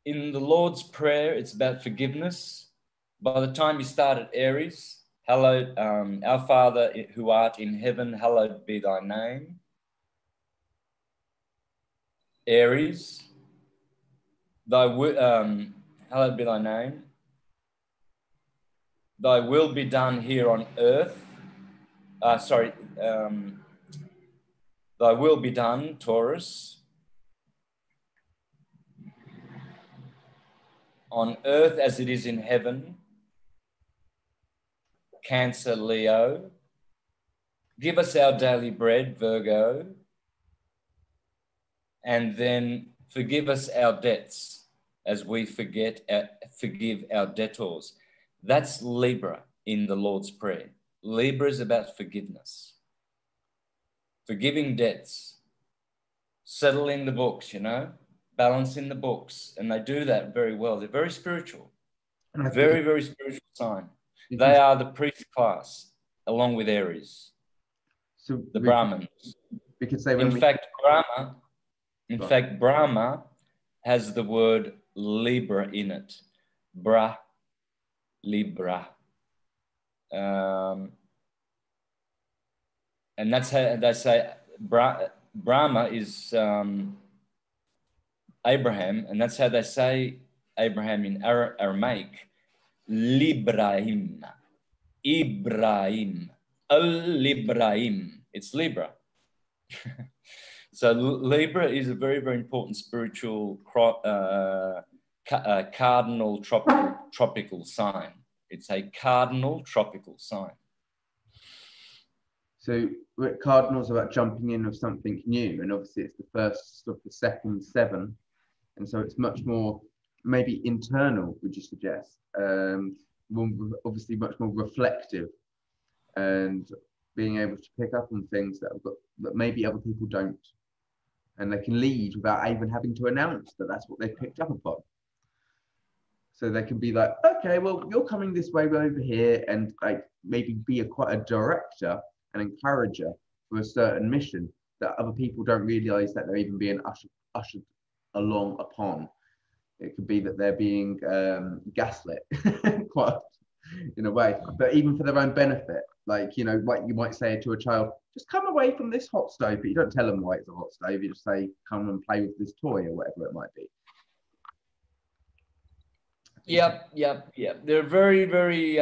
in the Lord's Prayer, it's about forgiveness. By the time you start at Aries, hallowed, our Father who art in heaven, hallowed be thy name. Aries, hallowed be thy name. Thy will be done here on earth. Thy will be done, Taurus, on earth as it is in heaven. Cancer, Leo. Give us our daily bread, Virgo. And then forgive us our debts as we forgive our debtors. That's Libra in the Lord's Prayer. Libra is about forgiveness, forgiving debts, settling the books, balancing the books. And they do that very well. They're very spiritual, very, very spiritual sign. They are the priest class, along with Aries, so the Brahmins. We could say Brahma has the word Libra in it. Libra. And that's how they say Brahma is Abraham, and that's how they say Abraham in Aramaic. Librahim. Ibrahim. Al-Librahim. It's Libra. So Libra is a very, very important spiritual cardinal tropical sign. It's a cardinal tropical sign. So cardinal's about jumping in with something new, and obviously it's the first of the second seven, and so it's much more maybe internal. Would you suggest? Obviously much more reflective, and being able to pick up on things that maybe other people don't, and they can lead without even having to announce that that's what they've picked up upon. So they can be like, okay, well, you're coming this way over here, and like maybe be quite a director and encourager for a certain mission that other people don't realize that they're even being ushered along upon. It could be that they're being gaslit quite in a way, but even for their own benefit. Like, you know, what you might say to a child, just come away from this hot stove, but you don't tell them why it's a hot stove. You just say, come and play with this toy or whatever it might be. Yep. They're very, very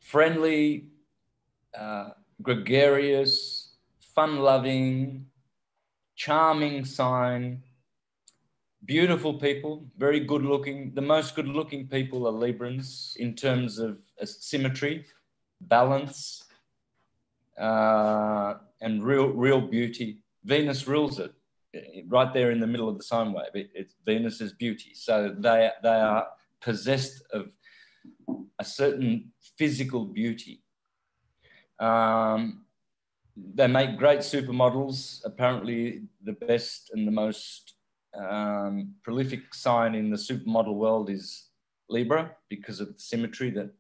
friendly, gregarious, fun-loving, charming sign. Beautiful people, very good looking. The most good looking people are Librans in terms of symmetry, balance, and real beauty. Venus rules it right there in the middle of the sine wave. It's Venus's beauty. So they are possessed of a certain physical beauty. They make great supermodels. Apparently the best and the most prolific sign in the supermodel world is Libra, because of the symmetry that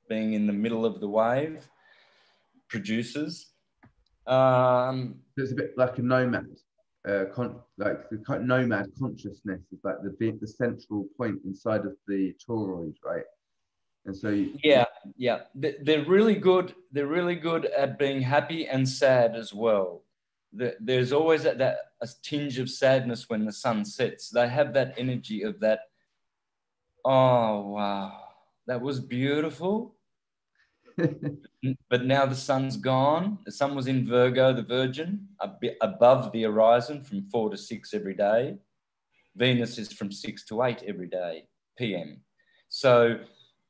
being in the middle of the wave produces. It's a bit like a nomad, like the nomad consciousness is like the central point inside of the toroid, right? And so yeah, they're really good. They're really good at being happy and sad as well. There's always a tinge of sadness when the sun sets. They have that energy of that. Oh wow, that was beautiful. But now the sun's gone. The sun was in Virgo, the Virgin, a bit above the horizon from 4 to 6 every day. Venus is from 6 to 8 every day, PM. So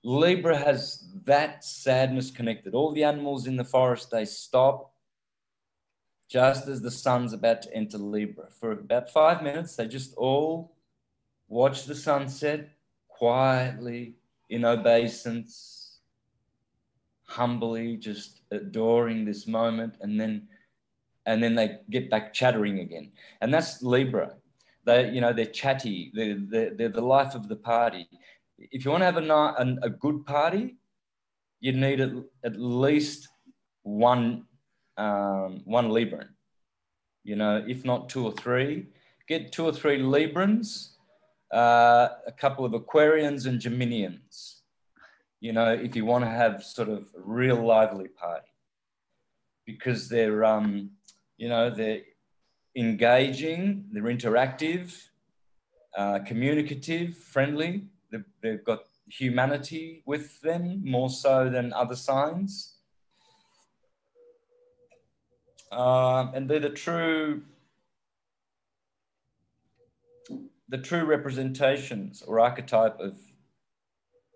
Libra has that sadness connected. All the animals in the forest, they stop just as the sun's about to enter Libra. For about 5 minutes, they just all watch the sunset quietly, in obeisance, humbly, just adoring this moment, and then they get back chattering again. And that's Libra. They're chatty. They're the life of the party. If you want to have a good party, you need at least one Libran. You know, if not 2 or 3, get 2 or 3 Librans, a couple of Aquarians and Geminians. You know, if you want to have sort of a real lively party, because they're they're engaging, they're interactive, communicative, friendly. They've got humanity with them more so than other signs. And they're the true representations or archetype of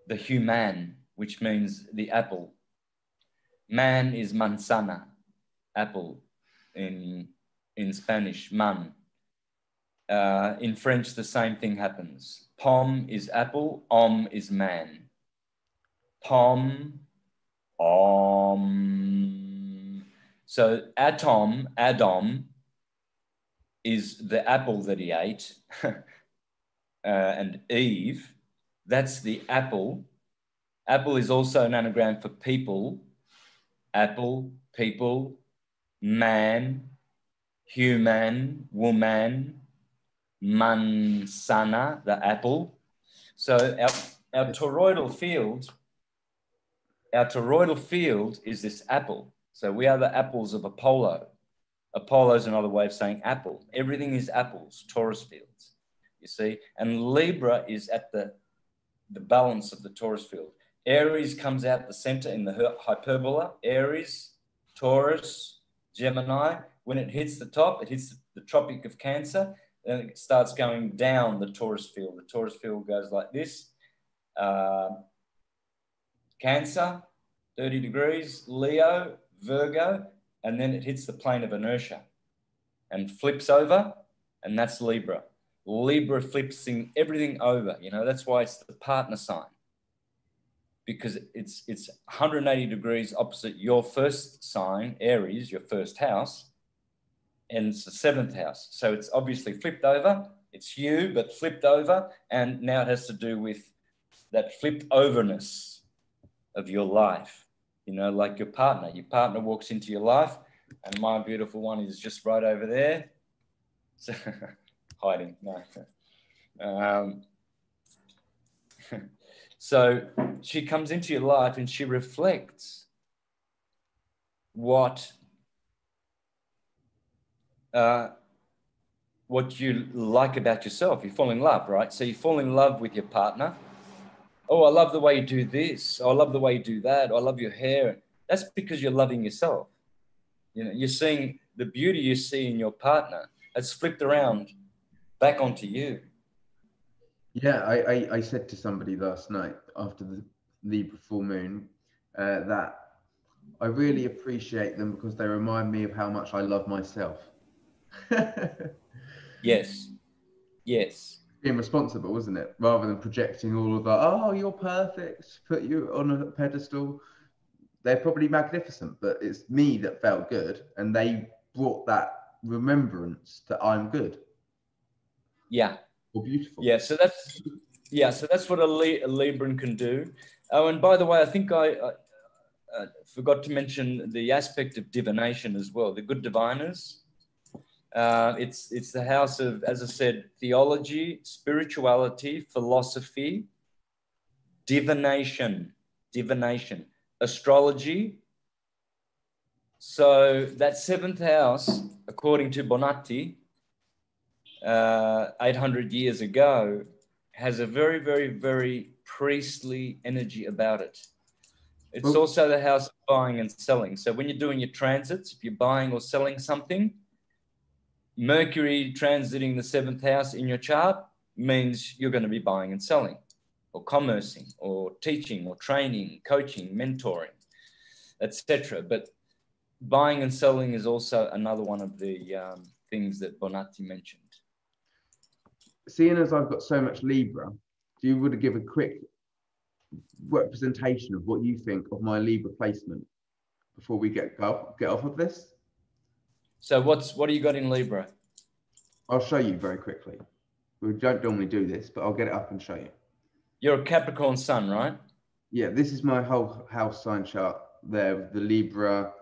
the human, which means the apple. Man is manzana, apple in Spanish, man. In French, the same thing happens. Pomme is apple, homme is man. Pomme, homme. So Adam is the apple that he ate, and Eve, that's the apple. Apple is also an anagram for people. Apple, people, man, human, woman, manzana, the apple. So our toroidal field is this apple. So we are the apples of Apollo. Apollo is another way of saying apple. Everything is apples, Taurus fields, you see. And Libra is at the balance of the Taurus field. Aries comes out the center in the hyperbola. Aries, Taurus, Gemini. When it hits the top, it hits the Tropic of Cancer. Then it starts going down the Taurus field. The Taurus field goes like this. Cancer, 30 degrees, Leo, Virgo, and then it hits the plane of inertia and flips over, and that's Libra. Libra flips everything over, you know, that's why it's the partner sign, because it's 180 degrees opposite your first sign, Aries, your first house, and it's the 7th house. So it's obviously flipped over. It's you, but flipped over, and now it has to do with that flipped overness of your life. You know, like your partner walks into your life, and my beautiful one is just right over there. So, hiding, no. So she comes into your life and she reflects what you like about yourself. You fall in love, right? So you fall in love with your partner. Oh, I love the way you do this. Oh, I love the way you do that. Oh, I love your hair. That's because you're loving yourself. You know, you're seeing the beauty you see in your partner. It's flipped around back onto you. Yeah, I said to somebody last night after the Libra full moon that I really appreciate them because they remind me of how much I love myself. Yes. Yes. Being responsible, isn't it? Rather than projecting all of that, oh, you're perfect, put you on a pedestal. They're probably magnificent, but it's me that felt good, and they brought that remembrance that I'm good. Yeah. Or beautiful. Yeah. So that's what a Libran can do. Oh, and by the way, I think I forgot to mention the aspect of divination as well. The good diviners. It's the house of, as I said, theology, spirituality, philosophy, divination, astrology. So that seventh house, according to Bonacci, 800 years ago, has a very, very, very priestly energy about it. It's also the house of buying and selling. So when you're doing your transits, if you're buying or selling something, Mercury transiting the seventh house in your chart means you're going to be buying and selling, or commercing, or teaching, or training, coaching, mentoring, etc. But buying and selling is also another one of the things that Bonacci mentioned. Seeing as I've got so much Libra, do you want to give a quick representation of what you think of my Libra placement before we get off of this? So what do you got in Libra? I'll show you very quickly. We don't normally do this, but I'll get it up and show you. You're a Capricorn sun, right? Yeah, this is my whole house sign chart there with the Libra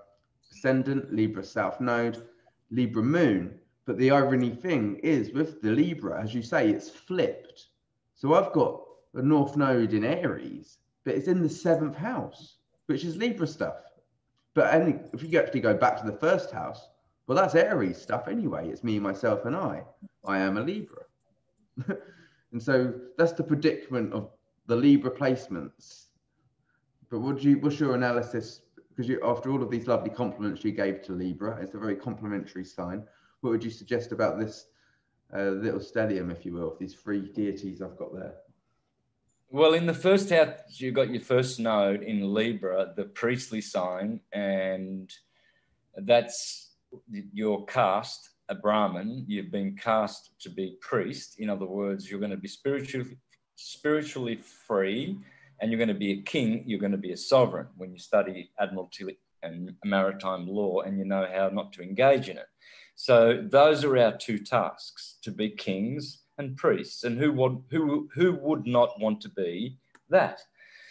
ascendant, Libra south node, Libra moon. But the irony thing is with the Libra, as you say, it's flipped. So I've got the north node in Aries, but it's in the seventh house, which is Libra stuff. But if you actually go back to the first house, well, that's Aries stuff anyway. It's me, myself, and I. I am a Libra. And so that's the predicament of the Libra placements. But what's your analysis? Because after all of these lovely compliments you gave to Libra, it's a very complimentary sign. What would you suggest about this little stellium, if you will, of these three deities I've got there? Well, in the first house, you got your first node in Libra, the priestly sign, and that's your caste, a Brahmin. You've been cast to be priest. In other words, you're going to be spiritually free, and you're going to be a king. You're going to be a sovereign when you study admiralty and maritime law, and you know how not to engage in it. So those are our two tasks: to be kings and priests. And who would not want to be that?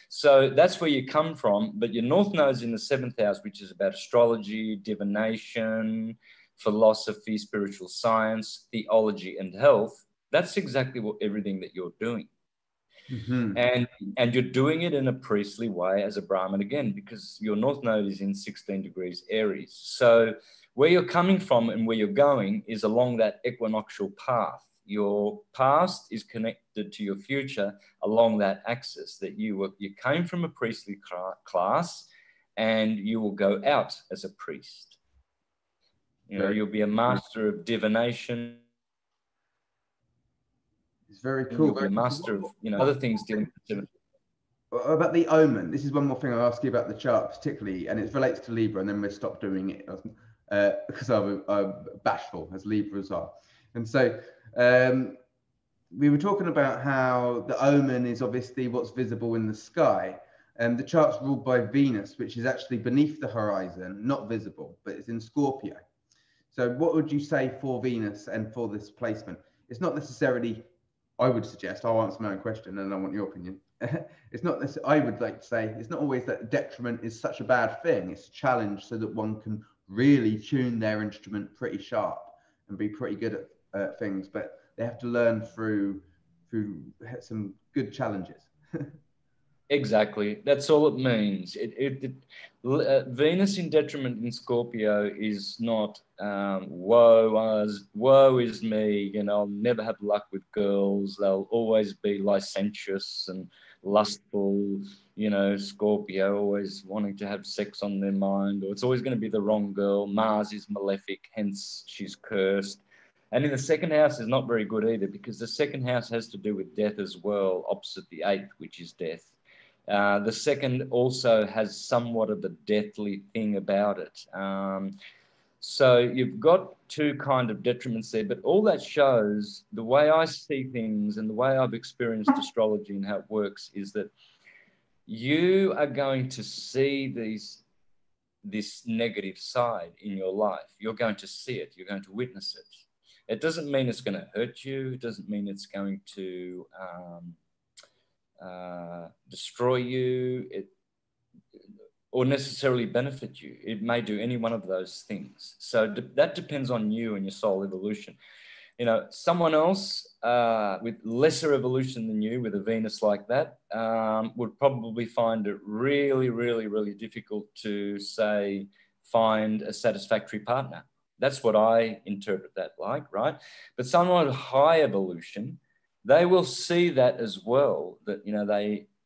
So that's where you come from. But your north node's in the seventh house, which is about astrology, divination, philosophy, spiritual science, theology, and health. That's exactly everything that you're doing. Mm-hmm. And you're doing it in a priestly way as a Brahmin again, because your north node is in 16 degrees Aries. So where you're coming from and where you're going is along that equinoctial path. Your past is connected to your future along that axis, that you came from a priestly class and you will go out as a priest. You know, you'll be a master of divination. It's very cool. You'll be a master of, other things dealing with divination. About the omen, this is one more thing I'll ask you about the chart particularly, and it relates to Libra, and then we'll stop doing it because I'm bashful, as Libras are. And so we were talking about how the omen is obviously what's visible in the sky, and the chart's ruled by Venus, which is actually beneath the horizon, not visible, but it's in Scorpio. So what would you say for Venus and for this placement? It's not necessarily, I would suggest, I'll answer my own question and I want your opinion. It's not this, I would like to say, it's not always that detriment is such a bad thing. It's a challenge so that one can really tune their instrument pretty sharp and be pretty good at things, but they have to learn through some good challenges. Exactly. That's all it means. Venus in detriment in Scorpio is not woe is me, you know, I'll never have luck with girls. They'll always be licentious and lustful, you know, Scorpio always wanting to have sex on their mind, or it's always going to be the wrong girl. Mars is malefic, hence she's cursed. And in the second house is not very good either, because the second house has to do with death as well, opposite the eighth, which is death. The second also has somewhat of a deathly thing about it. So you've got two kind of detriments there, but all that shows, the way I see things and the way I've experienced astrology and how it works, is that you are going to see this negative side in your life. You're going to see it. You're going to witness it. It doesn't mean it's going to hurt you. It doesn't mean it's going to destroy you, or necessarily benefit you. It may do any one of those things. So that depends on you and your soul evolution. You know, someone else with lesser evolution than you, with a Venus like that, would probably find it really, really, really difficult to, say, find a satisfactory partner. That's what I interpret that like, right? But someone with high evolution, they will see that as well, that, you know,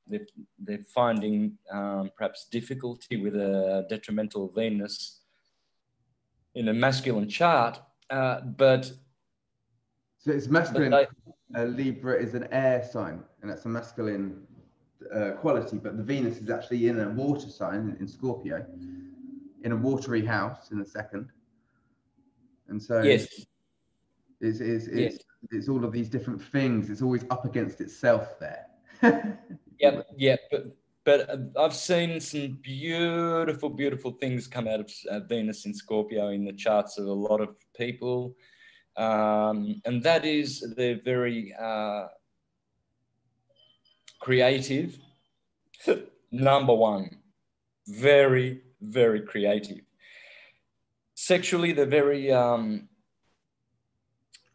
they're finding perhaps difficulty with a detrimental Venus in a masculine chart, but... So it's masculine. Libra is an air sign, and that's a masculine quality, but the Venus is actually in a water sign, in Scorpio, in a watery house in the second. And so yes. It's all of these different things. It's always up against itself there. Yeah. But I've seen some beautiful, beautiful things come out of Venus in Scorpio in the charts of a lot of people. And that is, they're very creative. Number one, very, very creative. Sexually, they're very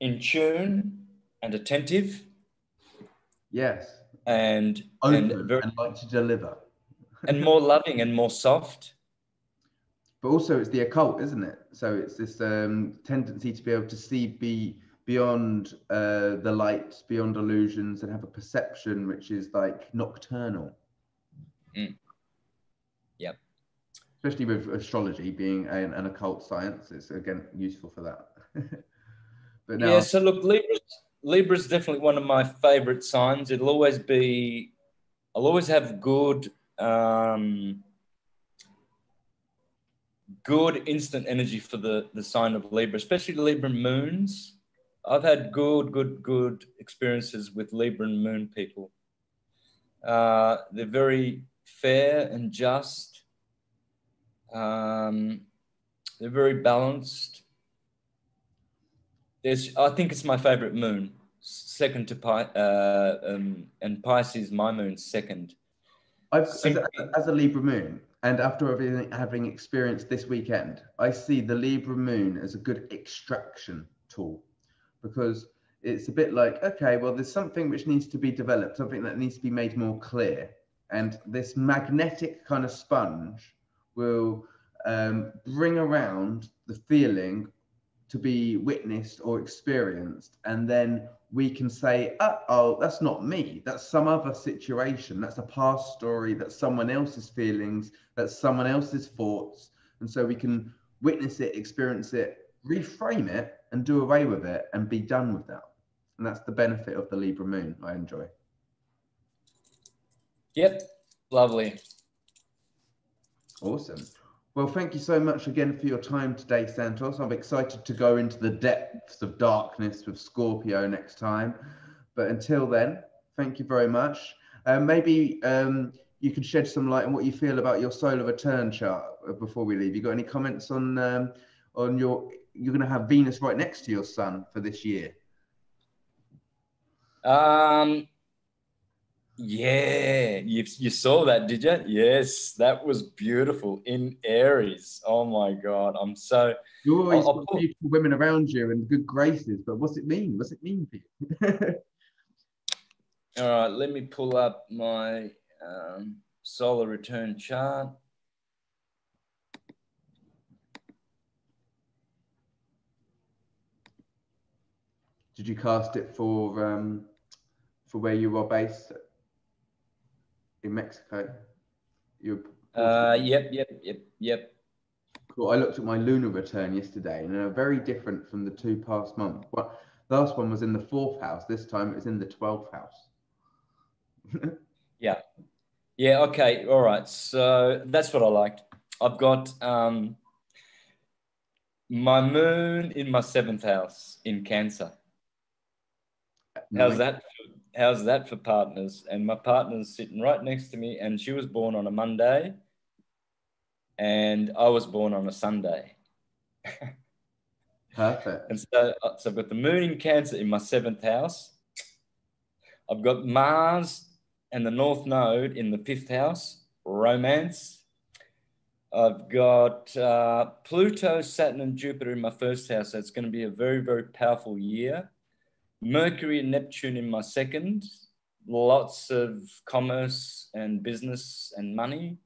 in tune and attentive. Yes. And open and like to deliver. And more loving and more soft. But also it's the occult, isn't it? So it's this tendency to be able to see beyond the light, beyond illusions, and have a perception which is like nocturnal. Yep. Especially with astrology being an occult science, it's again useful for that. But now, yeah, so look, Libra's definitely one of my favorite signs. I'll always have good instant energy for the sign of Libra, especially Libra moons. I've had good experiences with Libra and moon people. They're very fair and just. They're very balanced. I think it's my favorite moon, second to and Pisces, my moon, second. As a Libra moon, and after having experienced this weekend, I see the Libra moon as a good extraction tool, because it's a bit like, okay, well, there's something which needs to be developed, something that needs to be made more clear. And this magnetic kind of sponge will bring around the feeling to be witnessed or experienced, and then we can say, oh, that's not me, that's some other situation, that's a past story, that's someone else's feelings, that's someone else's thoughts. And so we can witness it, experience it, reframe it, and do away with it and be done with that. And that's the benefit of the Libra moon. I enjoy. Yep, lovely. Awesome. Well, thank you so much again for your time today, Santos. I'm excited to go into the depths of darkness with Scorpio next time. But until then, thank you very much. Maybe you could shed some light on what you feel about your solar return chart before we leave. You got any comments on you're going to have Venus right next to your sun for this year? Yeah, you saw that, did you? Yes, that was beautiful in Aries. Oh my God, I'm so... You always got beautiful women around you and good graces, but what's it mean? What's it mean for you? All right, let me pull up my solar return chart. Did you cast it for where you are based in Mexico? Yep. Cool. I looked at my lunar return yesterday, and they're very different from the 2 past months. Well, last one was in the 4th house. This time it's in the 12th house. Yeah. Okay. All right. So that's what I liked. I've got my moon in my 7th house in Cancer. Nice. How's that for partners? And my partner's sitting right next to me, and she was born on a Monday, and I was born on a Sunday. Perfect. And so I've got the moon in Cancer in my 7th house. I've got Mars and the North Node in the 5th house, romance. I've got Pluto, Saturn, and Jupiter in my 1st house. So it's going to be a very, very powerful year. Mercury and Neptune in my 2nd. Lots of commerce and business and money.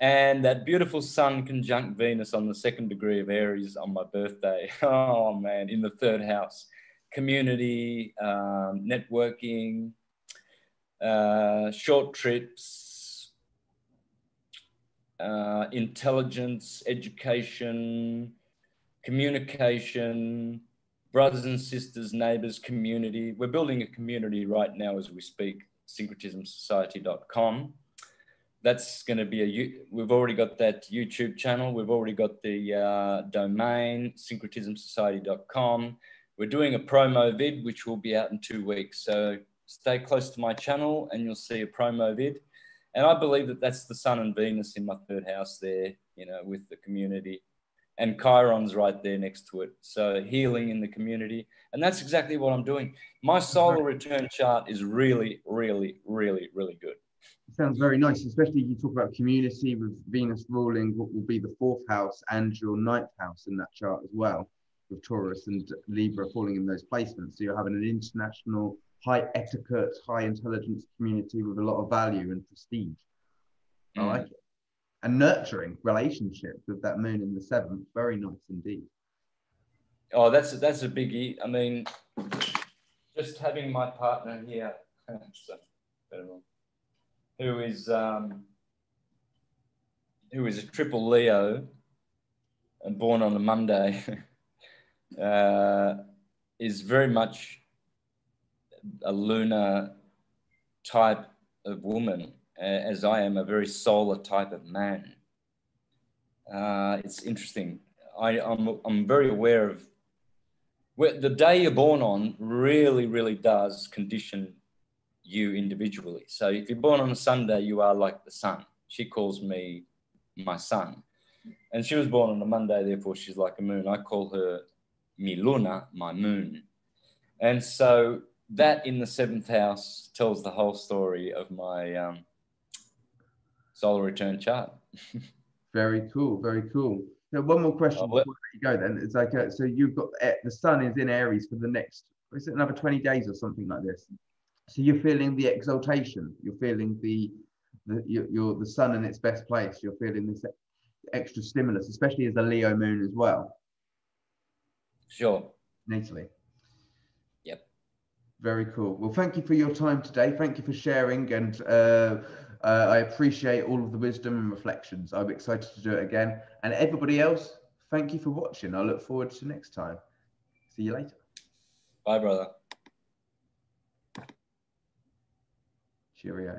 And that beautiful Sun conjunct Venus on the 2nd degree of Aries on my birthday. Oh, man, in the 3rd house. Community, networking, short trips, intelligence, education, communication, brothers and sisters, neighbors, community. We're building a community right now as we speak, syncretismsociety.com. That's going to be we've already got that YouTube channel. We've already got the domain, syncretismsociety.com. We're doing a promo vid, which will be out in 2 weeks. So stay close to my channel and you'll see a promo vid. And I believe that that's the Sun and Venus in my 3rd house there, you know, with the community. And Chiron's right there next to it. So healing in the community. And that's exactly what I'm doing. My solar return chart is really, really, really, really good. Sounds very nice, especially you talk about community with Venus ruling what will be the 4th house and your 9th house in that chart as well, with Taurus and Libra falling in those placements. So you're having an international, high etiquette, high intelligence community with a lot of value and prestige. I like it. And nurturing relationships with that moon in the 7th, very nice indeed. Oh, that's a biggie. I mean, just having my partner here, who is a triple Leo and born on a Monday, is very much a lunar type of woman, as I am a very solar type of man. It's interesting. I'm very aware of the day you're born on really, really does condition you individually. So if you're born on a Sunday, you are like the sun. She calls me my sun. And she was born on a Monday, therefore she's like a moon. I call her mi luna, my moon. And so that in the 7th house tells the whole story of my solar return chart. Very cool, very cool. So one more question before I let you go then. It's like, so you've got, the sun is in Aries for the next, is it another 20 days or something like this? So you're feeling the exaltation, you're feeling the sun in its best place, you're feeling this extra stimulus, especially as a Leo moon as well. Sure. Natally. Yep. Very cool. Well, thank you for your time today. Thank you for sharing, and I appreciate all of the wisdom and reflections. I'm excited to do it again. And everybody else, thank you for watching. I look forward to next time. See you later. Bye, brother. Cheerio.